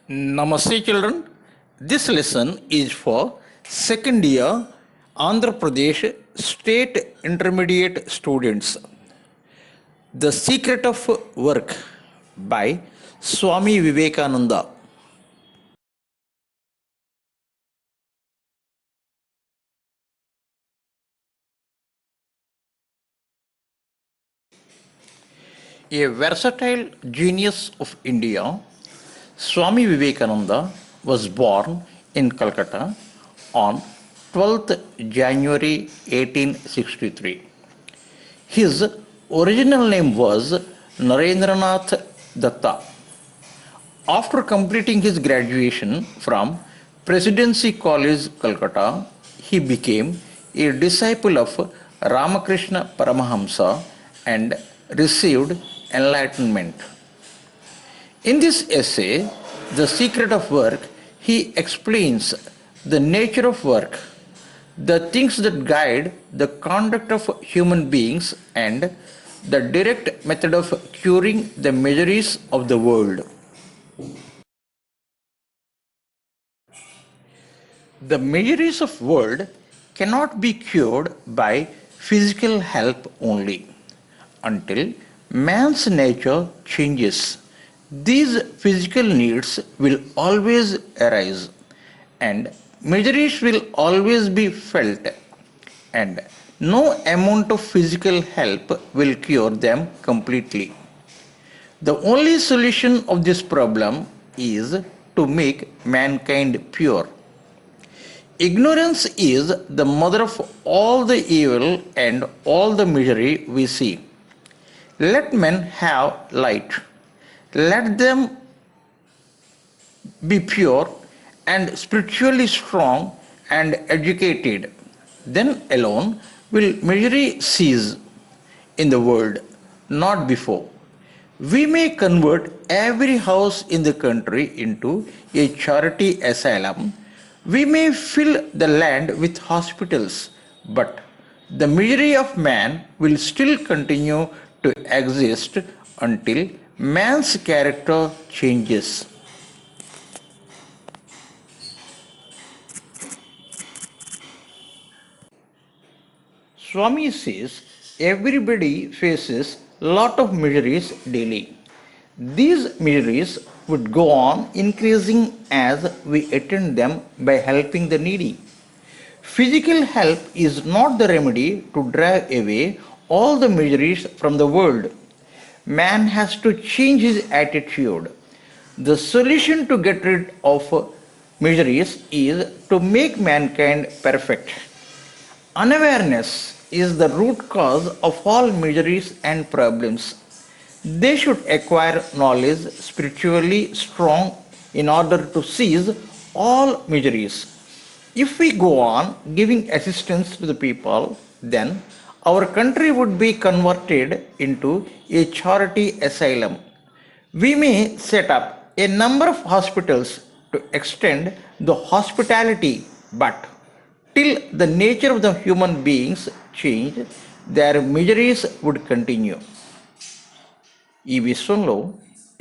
Namaste children. This lesson is for second year Andhra Pradesh State Intermediate students. The Secret of Work by Swami Vivekananda. A versatile genius of India, Swami Vivekananda was born in Calcutta on 12th January 1863. His original name was Narendranath Datta. After completing his graduation from Presidency College, Calcutta, he became a disciple of Ramakrishna Paramahamsa and received enlightenment. In this essay, The Secret of Work, he explains the nature of work, the things that guide the conduct of human beings, and the direct method of curing the miseries of the world. The miseries of world cannot be cured by physical help only until man's nature changes. These physical needs will always arise and miseries will always be felt, and no amount of physical help will cure them completely. The only solution of this problem is to make mankind pure. Ignorance is the mother of all the evil and all the misery we see. Let men have light. Let them be pure and spiritually strong and educated. Then alone will misery cease in the world, not before. We may convert every house in the country into a charity asylum. We may fill the land with hospitals, but the misery of man will still continue to exist until man's character changes. Swami says everybody faces lot of miseries daily. These miseries would go on increasing as we attend them by helping the needy. Physical help is not the remedy to drive away all the miseries from the world. Man has to change his attitude. The solution to get rid of miseries is to make mankind perfect. Unawareness is the root cause of all miseries and problems. They should acquire knowledge spiritually strong in order to seize all miseries. If we go on giving assistance to the people, then our country would be converted into a charity asylum. We may set up a number of hospitals to extend the hospitality, but till the nature of the human beings change, their miseries would continue. ఈ విశ్వంలో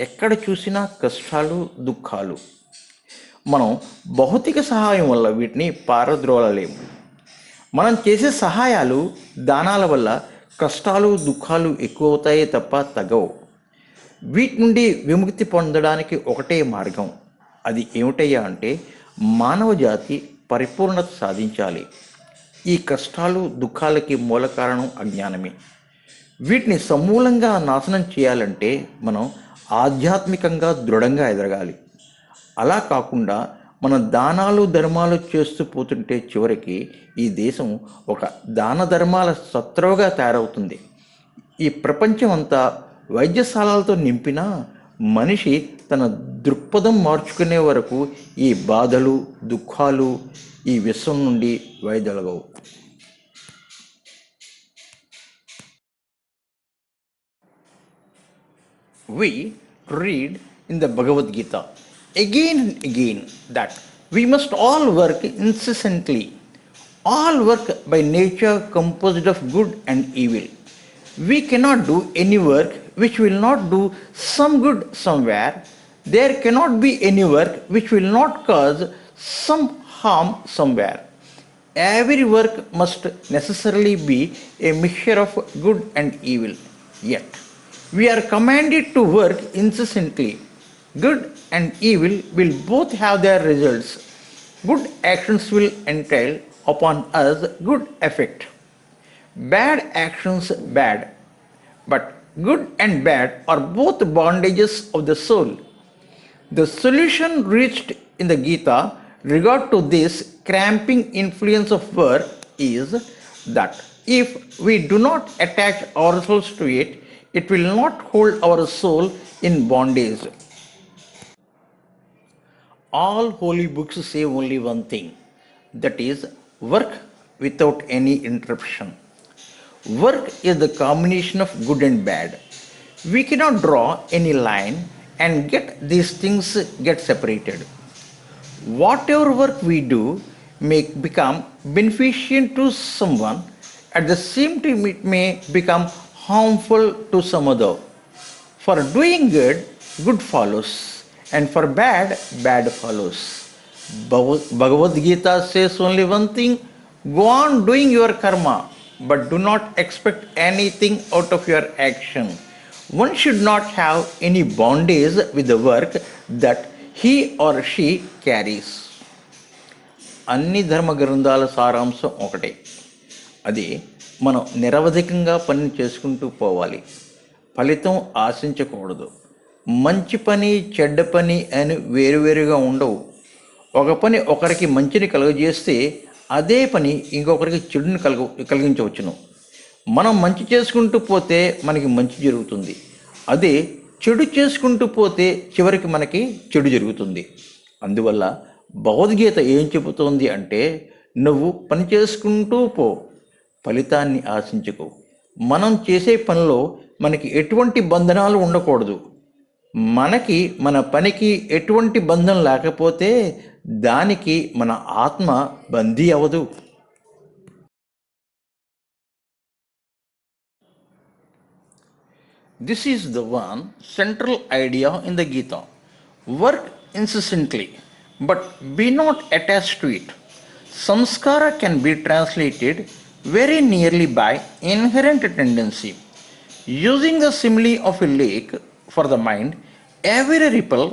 ఎక్కడ చూసినా కష్టాలు దుఃఖాలు. మనం భౌతిక సహాయం వల్ల వీటిని పారద్రోలలేము. మనం చేసే సహాయాలు దానాల వల్ల కష్టాలు దుఃఖాలు ఎక్కువవుతాయే తప్ప తగ్గవు. వీటి నుండి విముక్తి పొందడానికి ఒకటే మార్గం. అది ఏమిటయ్యా అంటే మానవ జాతి పరిపూర్ణత సాధించాలి. ఈ కష్టాలు దుఃఖాలకి మూల కారణం అజ్ఞానమే. వీటిని సమూలంగా నాశనం చేయాలంటే మనం ఆధ్యాత్మికంగా దృఢంగా ఎదగాలి. అలా కాకుండా మనం దానాలు ధర్మాలు చేస్తూ పోతుంటే చివరికి ఈ దేశం ఒక దాన ధర్మాల శత్రువుగా తయారవుతుంది. ఈ ప్రపంచం అంతా వైద్యశాలలతో నింపినా మనిషి తన దృక్పథం మార్చుకునే వరకు ఈ బాధలు దుఃఖాలు ఈ విశ్వం నుండి వైదొలగవు. We read in the Bhagavad Gita again and again that we must all work incessantly. All work by nature composed of good and evil. We cannot do any work which will not do some good somewhere. There cannot be any work which will not cause some harm somewhere. Every work must necessarily be a mixture of good and evil. Yet, we are commanded to work incessantly. Good and evil will both have their results. Good actions will entail upon us good effect. Bad actions bad. But good and bad are both bondages of the soul. The solution reached in the Gita regard to this cramping influence of work is that if we do not attach ourselves to it, it will not hold our soul in bondage. All holy books say only one thing, that is, work without any interruption. Work is the combination of good and bad. We cannot draw any line and get these things get separated. Whatever work we do may become beneficial to someone, at the same time it may become harmful to some other. For doing good, good follows, and for bad, bad follows. Bhagavad Gita says only one thing, go on doing your karma, but do not expect anything out of your action. One should not have any bondage with the work that he or she carries. అన్ని ధర్మ గ్రంథాల సారాంశం ఒకటే, అది మనం నిరవధికంగా పని చేసుకుంటూ పోవాలి, ఫలితం ఆశించకూడదు. మంచి పని చెడ్డ పని అని వేరువేరుగా ఉండవు. ఒక పని ఒకరికి మంచిని కలుగజేస్తే అదే పని ఇంకొకరికి చెడుని కలిగించవచ్చును. మనం మంచి చేసుకుంటూ పోతే మనకి మంచి జరుగుతుంది, అదే చెడు చేసుకుంటూ పోతే చివరికి మనకి చెడు జరుగుతుంది. అందువల్ల భగవద్గీత ఏం చెబుతోంది అంటే, నువ్వు పని చేసుకుంటూ పో, ఫలితాన్ని ఆశించుకో. మనం చేసే పనిలో మనకి ఎటువంటి బంధనాలు ఉండకూడదు. మనకి మన పనికి ఎటువంటి బంధం లేకపోతే దానికి మన ఆత్మ బందీ అవదు. This is the one central idea in the Gita. Work incessantly, but be not attached to it. Samskara can be translated very nearly by inherent tendency. Using the simile of a lake for the mind, every ripple,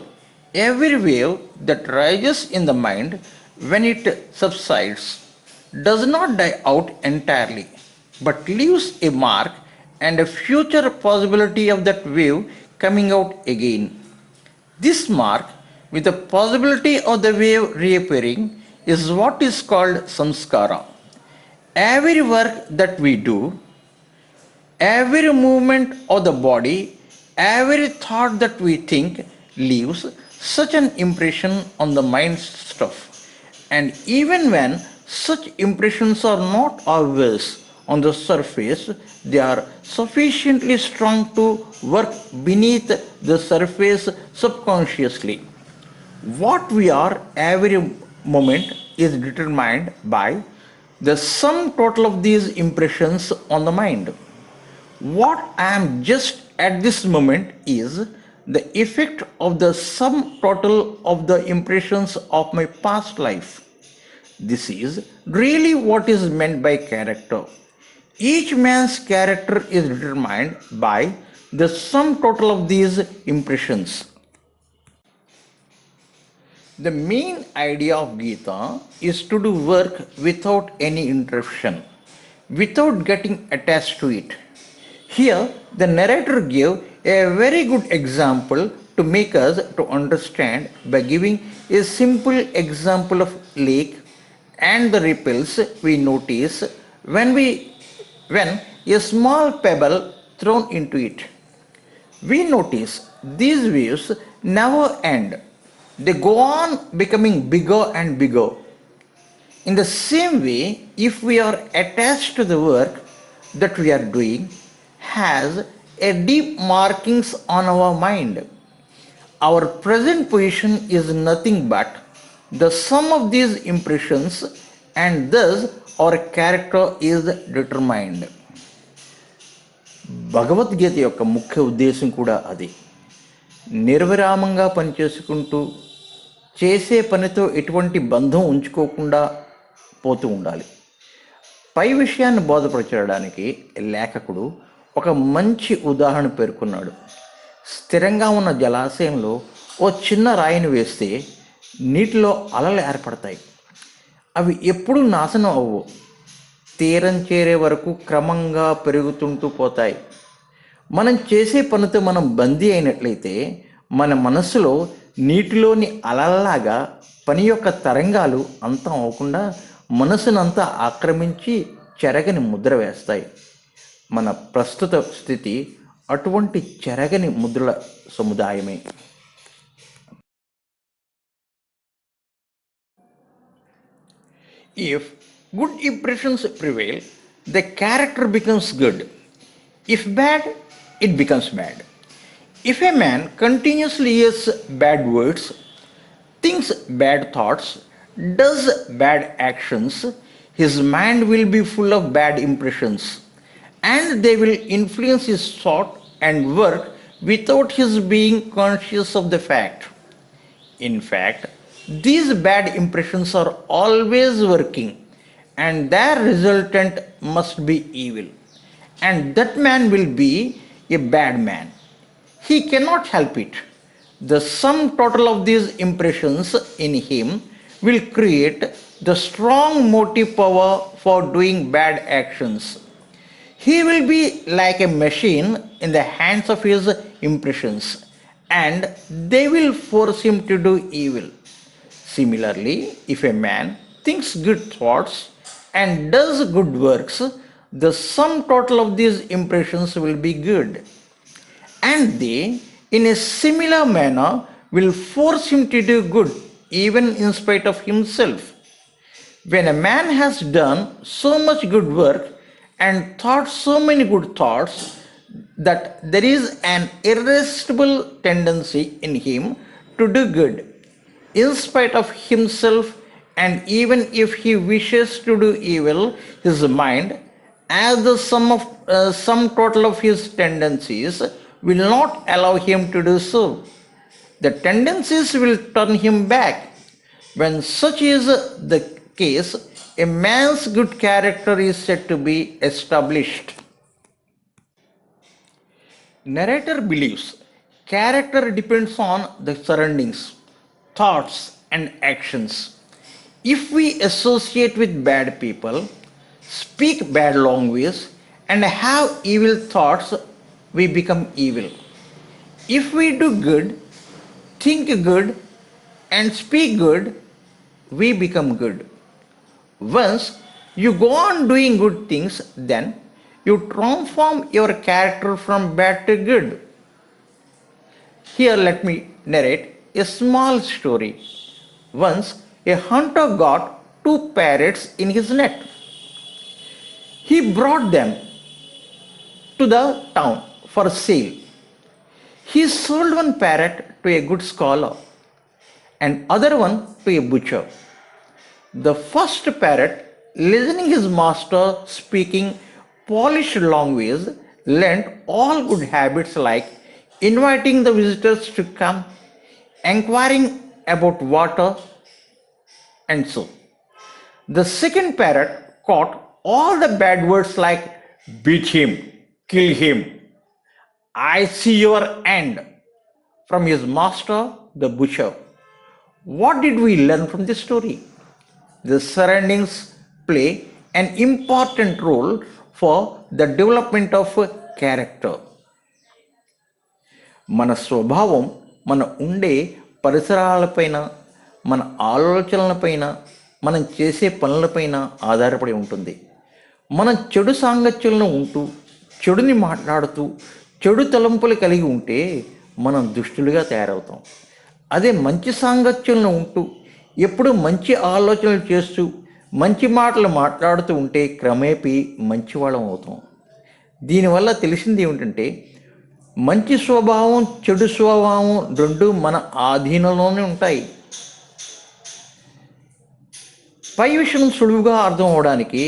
every wave that rises in the mind when it subsides does not die out entirely, but leaves a mark and a future possibility of that wave coming out again. This mark, with the possibility of the wave reappearing, is what is called samskara. Every work that we do, every movement of the body, every thought that we think leaves such an impression on the mind stuff. And even when such impressions are not obvious on the surface, they are sufficiently strong to work beneath the surface subconsciously. What we are every moment is determined by the sum total of these impressions on the mind. What I am just at this moment is the effect of the sum total of the impressions of my past life. This is really what is meant by character. Each man's character is determined by the sum total of these impressions. The main idea of Gita is to do work without any interruption, without getting attached to it. Here, the narrator gave a very good example to make us to understand by giving a simple example of lake and the ripples we notice when a small pebble thrown into it. We notice these waves never end. They go on becoming bigger and bigger. In the same way, if we are attached to the work that we are doing, has a deep markings on our mind. Our present position is nothing but the sum of these impressions, and thus our character is determined. Bhagavad Gita యొక్క ముఖ్య ఉద్దేశం కూడా అది. నిర్విరామంగా పనిచేసుకుంటూ చేసే పనితో ఎటువంటి బంధం ఉంచుకోకుండా పోతూ ఉండాలి. పై విషయాన్ని బోధపరచడానికి లేఖకుడు ఒక మంచి ఉదాహరణ పేర్కొన్నాడు. స్థిరంగా ఉన్న జలాశయంలో ఓ చిన్న రాయిని వేస్తే నీటిలో అలలు ఏర్పడతాయి. అవి ఎప్పుడూ నాశనం అవ్వవు, తీరం చేరే వరకు క్రమంగా పెరుగుతుంటూ పోతాయి. మనం చేసే పనితో మనం బందీ అయినట్లయితే మన మనస్సులో నీటిలోని అలల్లాగా పని యొక్క తరంగాలు అంతం అవ్వకుండా మనసునంతా ఆక్రమించి చెరగని ముద్ర వేస్తాయి. మన ప్రస్తుత స్థితి అటువంటి చెరగని ముద్రల సముదాయమే. If good impressions prevail, the character becomes good. If bad, it becomes bad. If a man continuously hears bad words, thinks bad thoughts, does bad actions, his mind will be full of bad impressions, and they will influence his thought and work without his being conscious of the fact. In fact, these bad impressions are always working, and their resultant must be evil, and that man will be a bad man. He cannot help it. The sum total of these impressions in him will create the strong motive power for doing bad actions. He will be like a machine in the hands of his impressions, and they will force him to do evil. Similarly, if a man thinks good thoughts and does good works, the sum total of these impressions will be good, and they, in a similar manner, will force him to do good even in spite of himself. When a man has done so much good work and thought so many good thoughts that there is an irresistible tendency in him to do good in spite of himself, and even if he wishes to do evil, his mind, as the sum total of his tendencies, will not allow him to do so. The tendencies will turn him back. When such is the case, a man's good character is said to be established. Narrator believes character depends on the surroundings, thoughts, and actions. If we associate with bad people, speak bad language, and have evil thoughts, we become evil. If we do good, think good, and speak good, we become good. Once you go on doing good things, then you transform your character from bad to good. Here, let me narrate a small story. Once, a hunter got 2 parrots in his net. He brought them to the town for sale. He sold 1 parrot to a good scholar and other one to a butcher. The first parrot, listening his master speaking polished language, learnt all good habits like inviting the visitors to come, inquiring about water, and so. The second parrot caught all the bad words like beat him, kill him, I see your end, from his master, the butcher. What did we learn from this story? The surroundings play an important role for the development of character. మన స్వభావం మన ఉండే పరిసరాలపైన, మన ఆలోచనలపైన, మనం చేసే పనులపైన ఆధారపడి ఉంటుంది. మనం చెడు సాంగత్యంలో ఉంటూ, చెడుని మాట్లాడుతూ, చెడు తలంపులు కలిగి ఉంటే మనం దుష్టులుగా తయారవుతాం. అదే మంచి సాంగత్యంలో ఉంటూ, ఎప్పుడు మంచి ఆలోచనలు చేస్తూ, మంచి మాటలు మాట్లాడుతూ ఉంటే క్రమేపీ మంచివాళ్ళం అవుతాం. దీనివల్ల తెలిసింది ఏమిటంటే, మంచి స్వభావం, చెడు స్వభావం రెండు మన ఆధీనంలోనే ఉంటాయి. పై విషయం సులువుగా అర్థం అవడానికి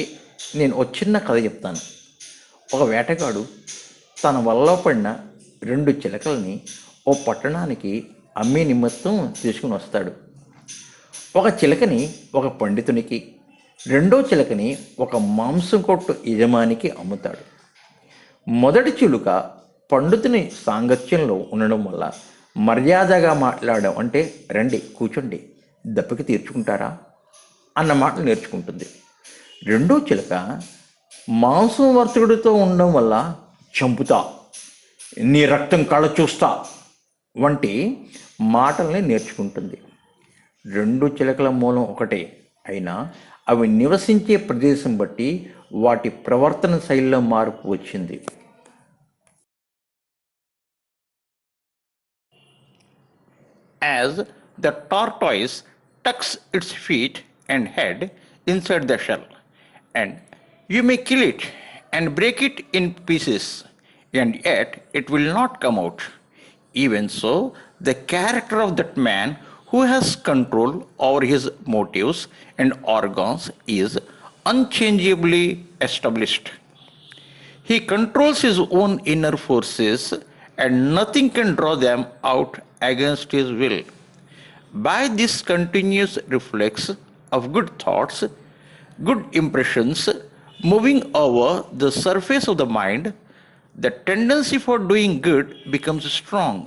నేను ఒక చిన్న కథ చెప్తాను. ఒక వేటగాడు తన వలలో పడిన 2 చిలకల్ని ఓ పట్టణానికి అమ్మే నిమిత్తం తీసుకుని వస్తాడు. ఒక చిలకని ఒక పండితునికి, రెండో చిలకని ఒక మాంసం కొట్టు యజమానికి అమ్ముతాడు. మొదటి చిలుక పండితుని సాంగత్యంలో ఉండడం వల్ల మర్యాదగా మాట్లాడడం, అంటే రండి కూర్చోండి, దప్పిక తీర్చుకుంటారా అన్న మాటలు నేర్చుకుంటుంది. రెండో చిలుక మాంసం వర్తకుడితో ఉండడం వల్ల చంపుతా, నీ రక్తం కళ్ళ చూస్తా వంటి మాటల్ని నేర్చుకుంటుంది. రెండు చిలకల మూలం ఒకటే అయినా అవి నివసించే ప్రదేశం బట్టి వాటి ప్రవర్తన శైలిలో మార్పు వచ్చింది. As the tortoise tucks its feet and head inside the shell, and you may kill it and break it in pieces, and yet it will not come out. Even so, the character of that man who has control over his motives and organs is unchangeably established. He controls his own inner forces, and nothing can draw them out against his will. By this continuous reflex of good thoughts, good impressions moving over the surface of the mind, the tendency for doing good becomes strong.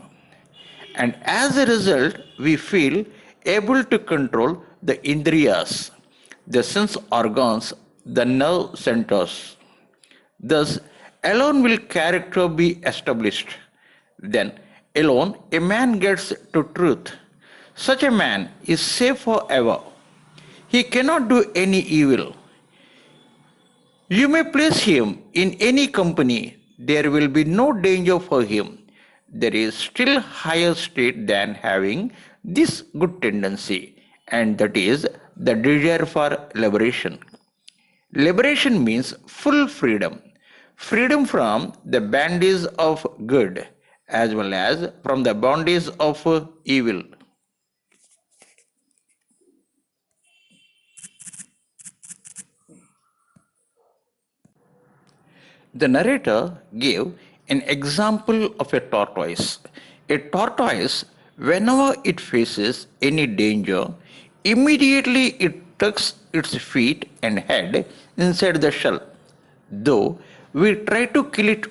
And as a result, we feel able to control the indriyas, the sense organs, the nerve centers. Thus, alone will character be established. Then, alone a man gets to truth. Such a man is safe forever. He cannot do any evil. You may place him in any company, there will be no danger for him. There is still higher state than having this good tendency, and that is the desire for liberation. Liberation means full freedom. Freedom from the bondage of good as well as from the bondage of evil. The narrator gave an example of a tortoise. A tortoise, whenever it faces any danger, immediately it tucks its feet and head inside the shell. Though we try to kill it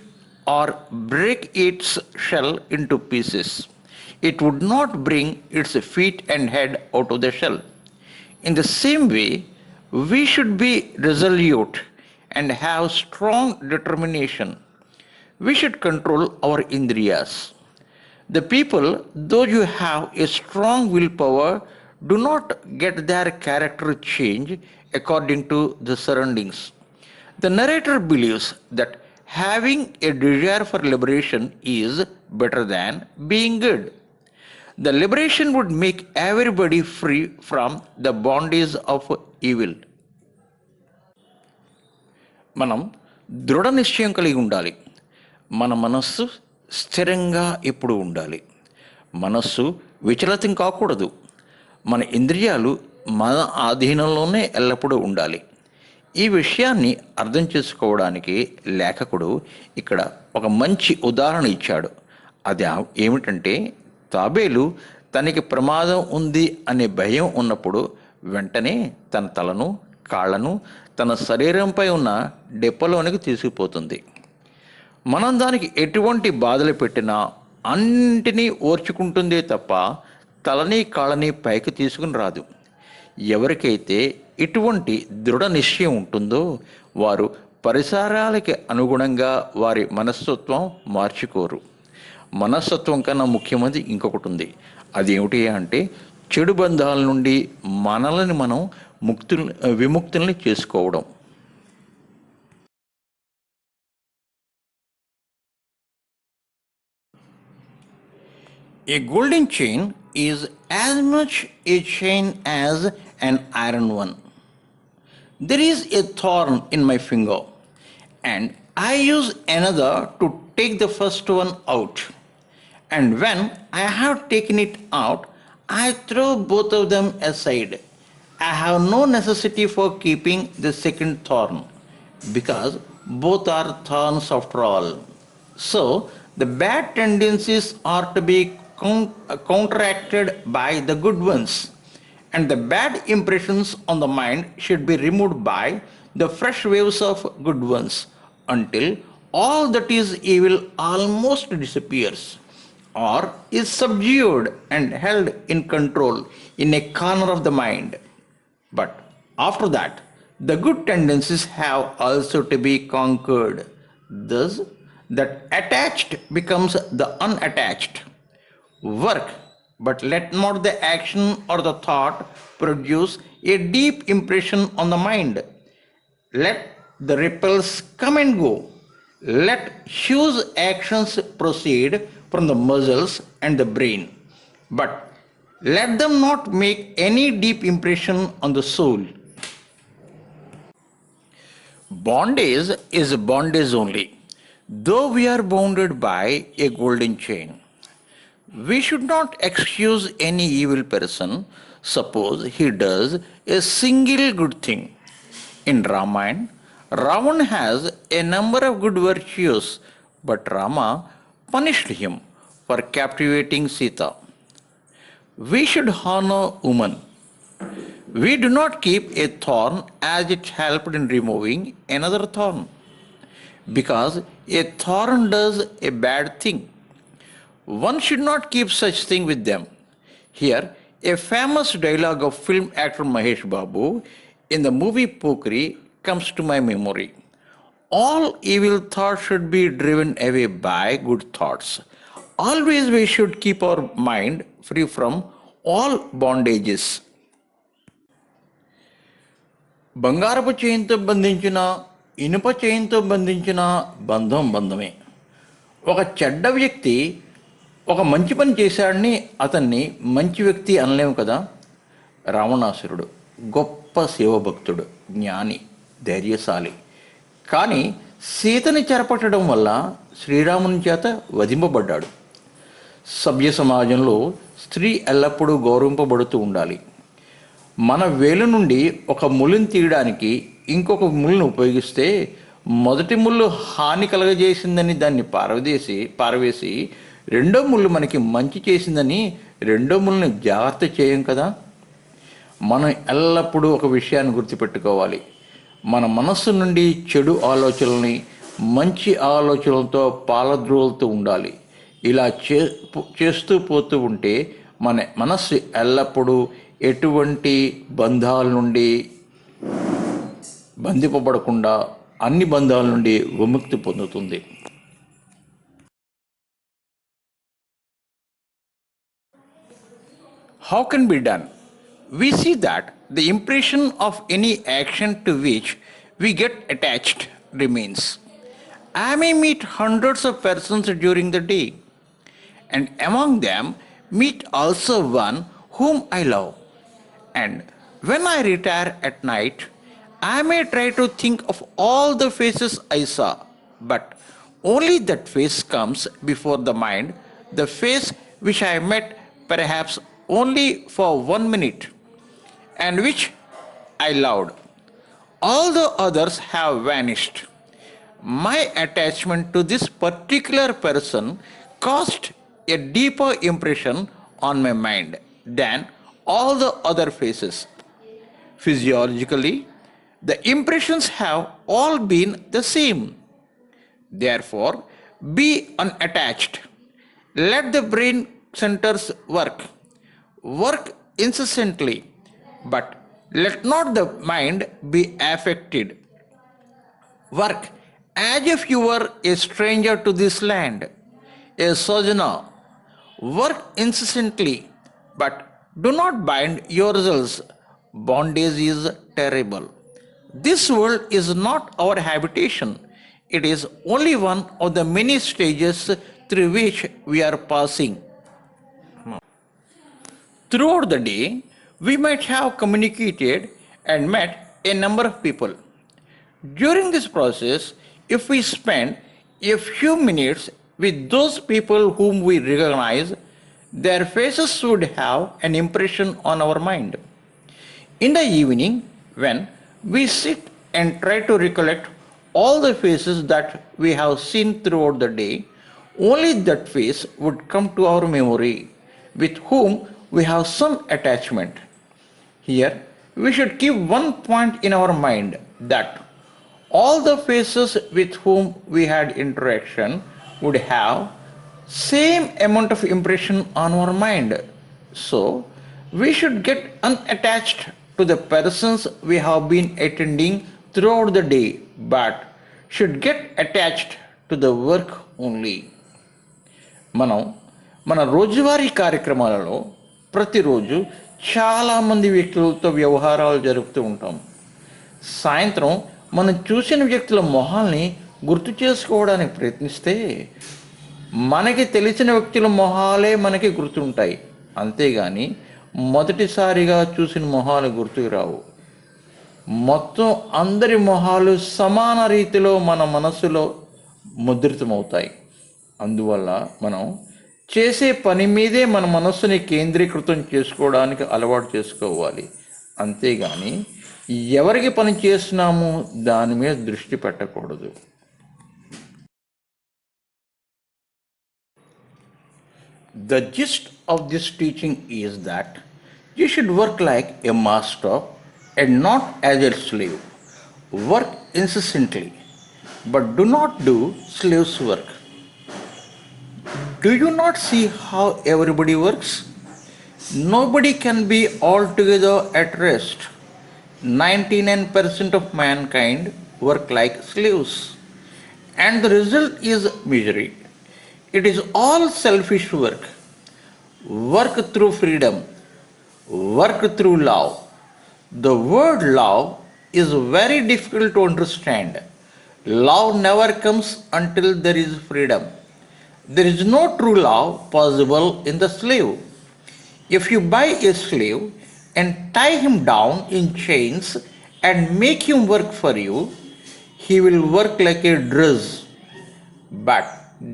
or break its shell into pieces, it would not bring its feet and head out of the shell. In the same way, we should be resolute and have strong determination. We should control our indriyas. The people, though you have a strong willpower, do not get their character change according to the surroundings. The narrator believes that having a desire for liberation is better than being good. The liberation would make everybody free from the bondage of evil. మనం దృఢ నిశ్చయం కలిగి ఉండాలి. మన మనస్సు స్థిరంగా ఎప్పుడు ఉండాలి. మనస్సు విచలితం కాకూడదు. మన ఇంద్రియాలు మన ఆధీనంలోనే ఎల్లప్పుడూ ఉండాలి. ఈ విషయాన్ని అర్థం చేసుకోవడానికి లేఖకుడు ఇక్కడ ఒక మంచి ఉదాహరణ ఇచ్చాడు. అది ఏమిటంటే, తాబేలు తనకి ప్రమాదం ఉంది అనే భయం ఉన్నప్పుడు వెంటనే తన తలను, కాళ్లను తన శరీరంపై ఉన్న డెప్పలోనికి తీసుకుపోతుంది. మనం దానికి ఎటువంటి బాధలు పెట్టినా అన్నింటినీ ఓర్చుకుంటుందే తప్ప తలని కాళ్ళని పైకి తీసుకుని రాదు. ఎవరికైతే ఇటువంటి దృఢ నిశ్చయం ఉంటుందో వారు పరిసరాలకి అనుగుణంగా వారి మనస్తత్వం మార్చుకోరు. మనస్తత్వం కన్నా ముఖ్యమైనది ఇంకొకటి ఉంది. అదేమిటి అంటే, చెడు బంధాల నుండి మనల్ని మనం విముక్తుల్ని చేసుకోవడం. A golden chain is as much a chain as an iron one. There is a thorn in my finger, and I use another to take the first one out. And when I have taken it out, I throw both of them aside. I have no necessity for keeping the second thorn, because both are thorns after all. So, The bad tendencies are to be counteracted by the good ones, and the bad impressions on the mind should be removed by the fresh waves of good ones until all that is evil almost disappears or is subdued and held in control in a corner of the mind. But after that, the good tendencies have also to be conquered. Thus, that attached becomes the unattached. Work, but let not the action or the thought produce a deep impression on the mind. Let the ripples come and go. Let huge actions proceed from the muscles and the brain. But let them not make any deep impression on the soul. Bondage is bondage only, though we are bounded by a golden chain. We should not excuse any evil person, suppose he does a single good thing. In Ramayana, Ravan has a number of good virtues, but Rama punished him for captivating Sita. We should honor woman. We do not keep a thorn as it helped in removing another thorn, because a thorn does a bad thing. One should not keep such thing with them. Here, a famous dialogue of film actor Mahesh Babu in the movie Pokri comes to my memory. All evil thoughts should be driven away by good thoughts. Always we should keep our mind free from all bondages. బంగారపు చైన్తో బంధించిన ఇనుప చైన్తో బంధించిన బంధం బంధమే. ఒక చెడ్డ వ్యక్తి ఒక మంచి పని చేశాడని అతన్ని మంచి వ్యక్తి అనలేము కదా. రావణాసురుడు గొప్ప శివభక్తుడు, జ్ఞాని, ధైర్యశాలి. కానీ సీతని చెరపట్టడం వల్ల శ్రీరాముని చేత వధింపబడ్డాడు. సభ్య సమాజంలో స్త్రీ ఎల్లప్పుడూ గౌరవింపబడుతూ ఉండాలి. మన వేలు నుండి ఒక ముళ్ళుని తీయడానికి ఇంకొక ముళ్ళును ఉపయోగిస్తే మొదటి ముళ్ళు హాని కలగజేసిందని దాన్ని పారవేసి రెండో ముళ్ళు మనకి మంచి చేసిందని రెండో ముళ్ళని జాగ్రత్త చేయం కదా. మనం ఎల్లప్పుడూ ఒక విషయాన్ని గుర్తుపెట్టుకోవాలి. మన మనస్సు నుండి చెడు ఆలోచనల్ని మంచి ఆలోచనలతో పాలద్రోలుతూ ఉండాలి. ఇలా చేస్తూ పోతూ ఉంటే మన మనస్సు ఎల్లప్పుడూ ఎటువంటి బంధాల నుండి బంధింపబడకుండా అన్ని బంధాల నుండి విముక్తి పొందుతుంది. How can be done? We see that the impression of any action to which we get attached remains. I may meet hundreds of persons during the day, and among them meet also one whom I love. And when I retire at night, I may try to think of all the faces I saw, but only that face comes before the mind, the face which I met perhaps only for 1 minute, and which I loved. All the others have vanished. My attachment to this particular person caused a deeper impression on my mind than all the other faces. Physiologically, the impressions have all been the same. Therefore, be unattached. Let the brain centers work incessantly, but let not the mind be affected. Work as if you were a stranger to this land, a sojourner. Work incessantly, but do not bind yourselves. Bondage is terrible. This world is not our habitation. It is only one of the many stages through which we are passing. Throughout the day, we might have communicated and met a number of people. During this process, if we spend a few minutes with those people whom we recognize, their faces would have an impression on our mind. In the evening, when we sit and try to recollect all the faces that we have seen throughout the day, only that face would come to our memory, with whom we have some attachment. Here, we should keep one point in our mind that all the faces with whom we had interaction would have same amount of impression on our mind. So, we should get unattached to the persons we have been attending throughout the day, but should get attached to the work only. మనం మన రోజువారీ కార్యక్రమాలలో ప్రతిరోజు చాలామంది వ్యక్తులతో వ్యవహారాలు జరుపుతూ ఉంటాం. సాయంత్రం మనం చూసిన వ్యక్తుల మొహాల్ని గుర్తు చేసుకోవడానికి ప్రయత్నిస్తే మనకి తెలిసిన వ్యక్తుల మొహాలే మనకి గుర్తుంటాయి, అంతేగాని మొదటిసారిగా చూసిన మొహాలు గుర్తుకు రావు. మొత్తం అందరి మొహాలు సమాన రీతిలో మన మనసులో ముద్రితమవుతాయి. అందువల్ల మనం చేసే పని మీదే మన మనస్సుని కేంద్రీకృతం చేసుకోవడానికి అలవాటు చేసుకోవాలి, అంతేగాని ఎవరికి పని చేస్తున్నామో దాని మీద దృష్టి పెట్టకూడదు. The gist of this teaching is that you should work like a master and not as a slave. Work incessantly, but do not do slave's work. Do you not see how everybody works? Nobody can be altogether at rest. 99% of mankind work like slaves, and the result is misery. It is all selfish work. Work through freedom. Work through love. The word love is very difficult to understand. Love never comes until there is freedom. There is no true love possible in the slave. If you buy a slave and tie him down in chains and make him work for you, he will work like a drudge, but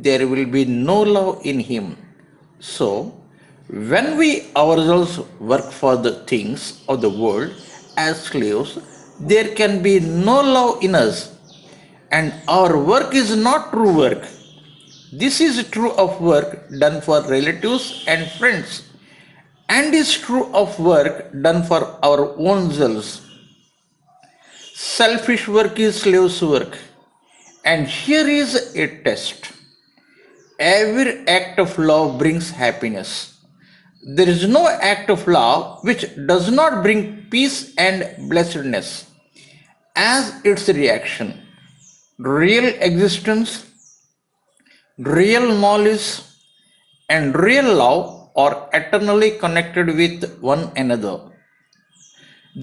there will be no love in him. So, when we ourselves work for the things of the world as slaves, there can be no love in us, and our work is not true work. This is true of work done for relatives and friends, and is true of work done for our own selves. Selfish work is slave's work, and here is a test. Every act of love brings happiness. There is no act of love which does not bring peace and blessedness as its reaction. Real existence, real knowledge, and real love are eternally connected with one another.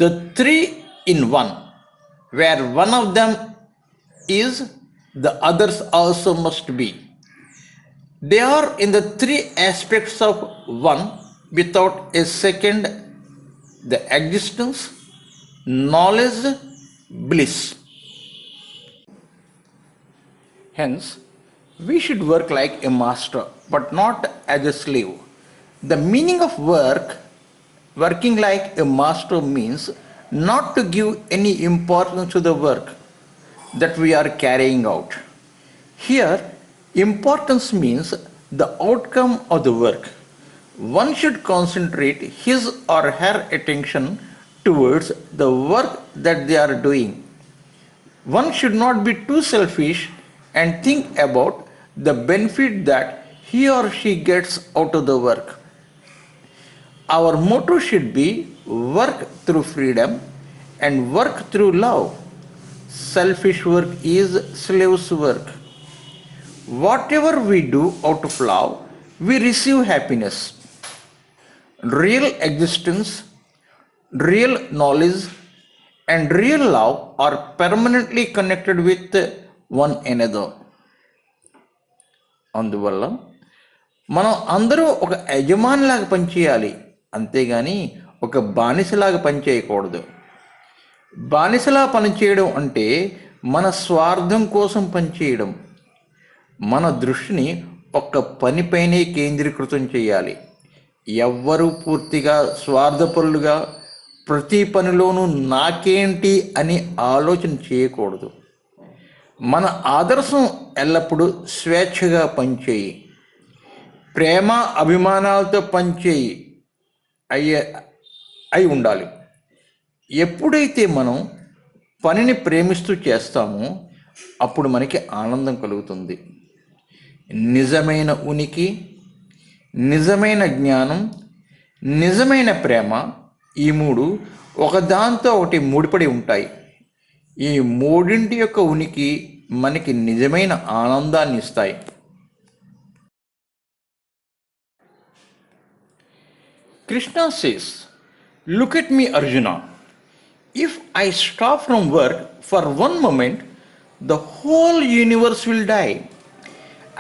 The three in one, where one of them is, the others also must be. They are in the three aspects of one without a second: the existence, knowledge, bliss. Hence, we should work like a master, but not as a slave. The meaning of working like a master, means not to give any importance to the work that we are carrying out. Here, importance means the outcome of the work. One should concentrate his or her attention towards the work that they are doing. One should not be too selfish and think about the benefit that he or she gets out of the work. Our motto should be work through freedom and work through love. Selfish work is slave's work. Whatever we do out of love, we receive happiness. Real existence, real knowledge, and real love are permanently connected with one another. అందువల్ల మనం అందరూ ఒక యజమానిలాగా పనిచేయాలి, అంతేగాని ఒక బానిసలాగా పనిచేయకూడదు. బానిసలా పనిచేయడం అంటే మన స్వార్థం కోసం పనిచేయడం. మన దృష్టిని ఒక్క పనిపైనే కేంద్రీకృతం చేయాలి. ఎవ్వరూ పూర్తిగా స్వార్థపరులుగా ప్రతి పనిలోనూ నాకేంటి అని ఆలోచన చేయకూడదు. మన ఆదర్శం ఎల్లప్పుడూ స్వేచ్ఛగా పనిచేయి, ప్రేమ అభిమానాలతో పనిచేయి అయ్యే అయి ఉండాలి. ఎప్పుడైతే మనం పనిని ప్రేమిస్తూ చేస్తామో అప్పుడు మనకి ఆనందం కలుగుతుంది. నిజమైన ఉనికి, నిజమైన జ్ఞానం, నిజమైన ప్రేమ, ఈ మూడు ఒకదాంతో ఒకటి ముడిపడి ఉంటాయి. ఈ మూడింటి యొక్క ఉనికి మనకి నిజమైన ఆనందాన్ని ఇస్తాయి. Krishna says, "Look at me, Arjuna. If I stop from work for one moment, the whole universe will die.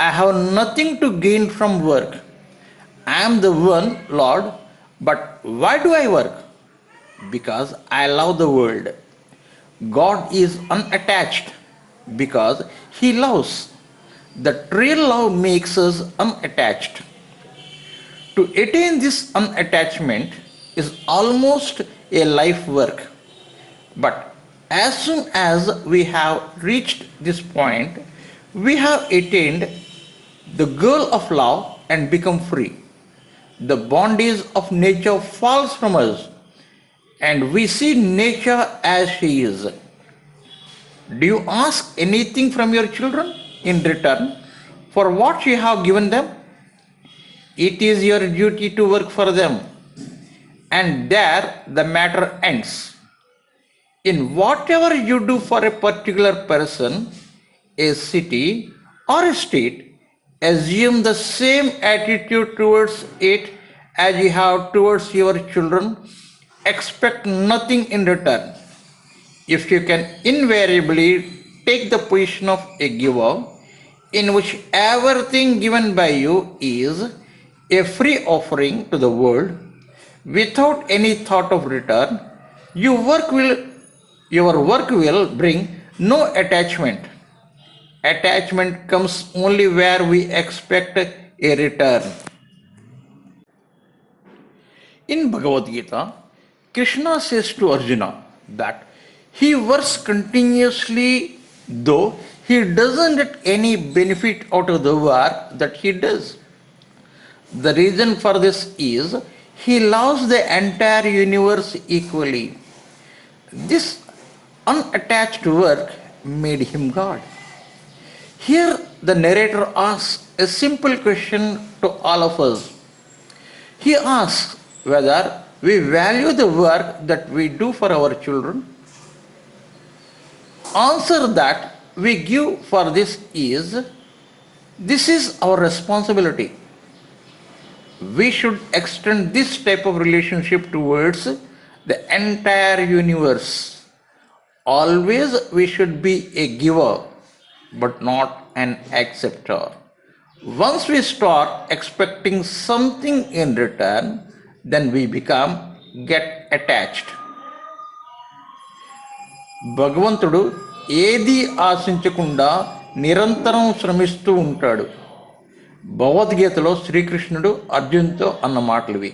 I have nothing to gain from work. I am the one, Lord, but why do I work? Because I love the world. God is unattached because He loves. The real love makes us unattached. To attain this unattachment is almost a life work. But as soon as we have reached this point, we have attained the goal of love and become free. The bondage of nature falls from us, and we see nature as she is. Do you ask anything from your children in return for what you have given them? It is your duty to work for them, and there the matter ends. In whatever you do for a particular person, a city, or a state, assume the same attitude towards it as you have towards your children. Expect nothing in return. If you can invariably take the position of a giver, in which everything given by you is a free offering to the world, without any thought of return, your work will bring no attachment. Attachment comes only where we expect a return. In Bhagavad Gita, Krishna says to Arjuna that he works continuously though he doesn't get any benefit out of the work that he does. The reason for this is he loves the entire universe equally. This unattached work made him God. Here the narrator asks a simple question to all of us. He asks whether we value the work that we do for our children. Answer that we give for this is our responsibility. We should extend this type of relationship towards the entire universe. Always we should be a giver, but not an acceptor. Once we start expecting something in return, then we get attached. భగవంతుడు ఏది ఆశించకుండా నిరంతరం శ్రమిస్తూ ఉంటాడు. భగవద్గీతలో శ్రీకృష్ణుడు అర్జున్తో అన్న మాటలువి.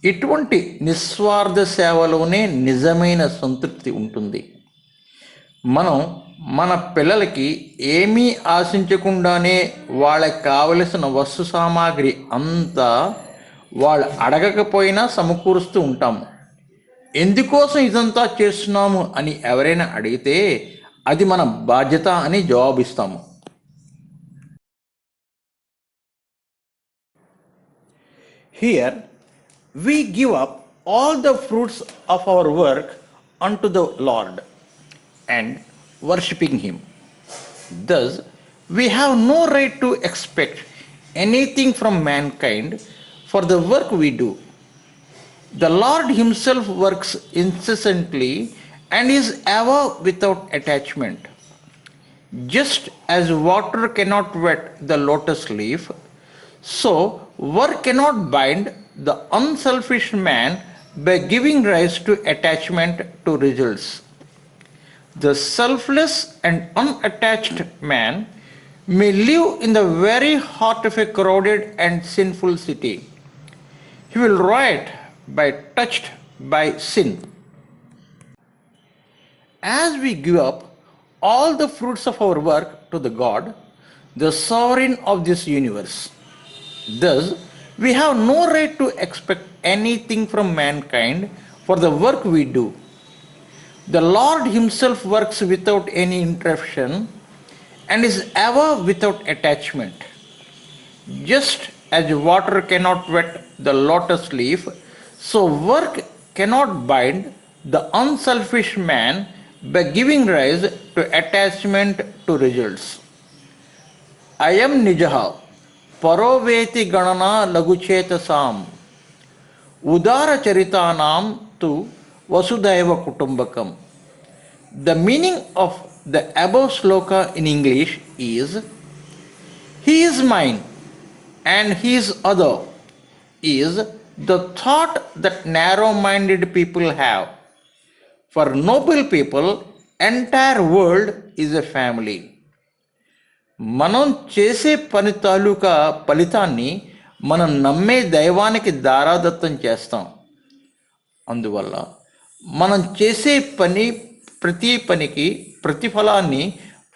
ఇటువంటి నిస్వార్థ సేవలోనే నిజమైన సంతృప్తి ఉంటుంది. మనం మన పిల్లలకి ఏమీ ఆశించకుండానే వాళ్ళకి కావలసిన వస్తు సామాగ్రి అంతా వాళ్ళు అడగకపోయినా సమకూరుస్తూ ఉంటాము. ఎందుకోసం ఇదంతా చేస్తున్నాము అని ఎవరైనా అడిగితే అది మన బాధ్యత అని జవాబిస్తాము. Here we give up all the fruits of our work unto the Lord and worshipping Him. Thus, we have no right to expect anything from mankind for the work we do. The Lord Himself works incessantly and is ever without attachment. Just as water cannot wet the lotus leaf, so work cannot bind the unselfish man by giving rise to attachment to results. The selfless and unattached man may live in the very heart of a crowded and sinful city. He will riot by touched by sin. As we give up all the fruits of our work to the God, the sovereign of this universe. Thus, we have no right to expect anything from mankind for the work we do. The Lord Himself works without any interruption and is ever without attachment. Just as water cannot wet the lotus leaf, so work cannot bind the unselfish man by giving rise to attachment to results. Ayam nijaha paroveti ganana laguchetasam udara charitanam tu vasudhaiva kutumbakam. The meaning of the above sloka in English is: He is mine and he is other is the thought that narrow-minded people have. For noble people, entire world is a family. మనం చేసే పని తాలూకా ఫలితాన్ని మనం నమ్మే దైవానికి దారాదత్తం చేస్తాం. అందువల్ల మనం చేసే ప్రతి పనికి ప్రతిఫలాన్ని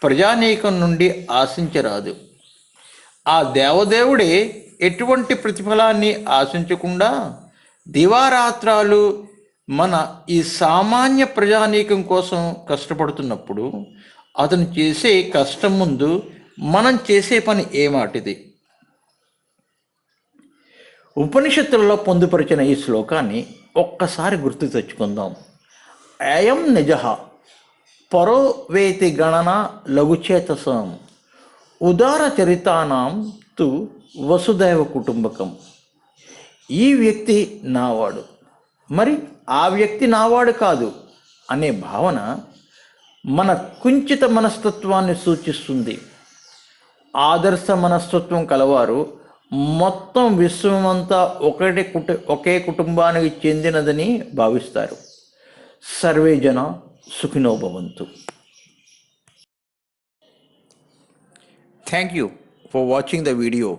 ప్రజానీకం నుండి ఆశించరాదు. ఆ దేవదేవుడే ఎటువంటి ప్రతిఫలాన్ని ఆశించకుండా దివారాత్రాలు మన ఈ సామాన్య ప్రజానీకం కోసం కష్టపడుతున్నప్పుడు అతను చేసే కష్టం ముందు మనం చేసే పని ఏమాటిది? ఉపనిషత్తులలో పొందుపరిచిన ఈ శ్లోకాన్ని ఒక్కసారి గుర్తు తెచ్చుకుందాం. అయం నిజః పరో వేతి గణన లఘుచేతసం ఉదార చరితానాం తు వసుదైవ కుటుంబకం. ఈ వ్యక్తి నావాడు, మరి ఆ వ్యక్తి నావాడు కాదు అనే భావన మన కుంచిత మనస్తత్వాన్ని సూచిస్తుంది. ఆదర్శ మనస్తత్వం కలవారు మొత్తం విశ్వమంతా ఒకే కుటుంబానికి చెందినదని భావిస్తారు. సర్వే జన సుఖినో భవంతు. Thank you for watching the video.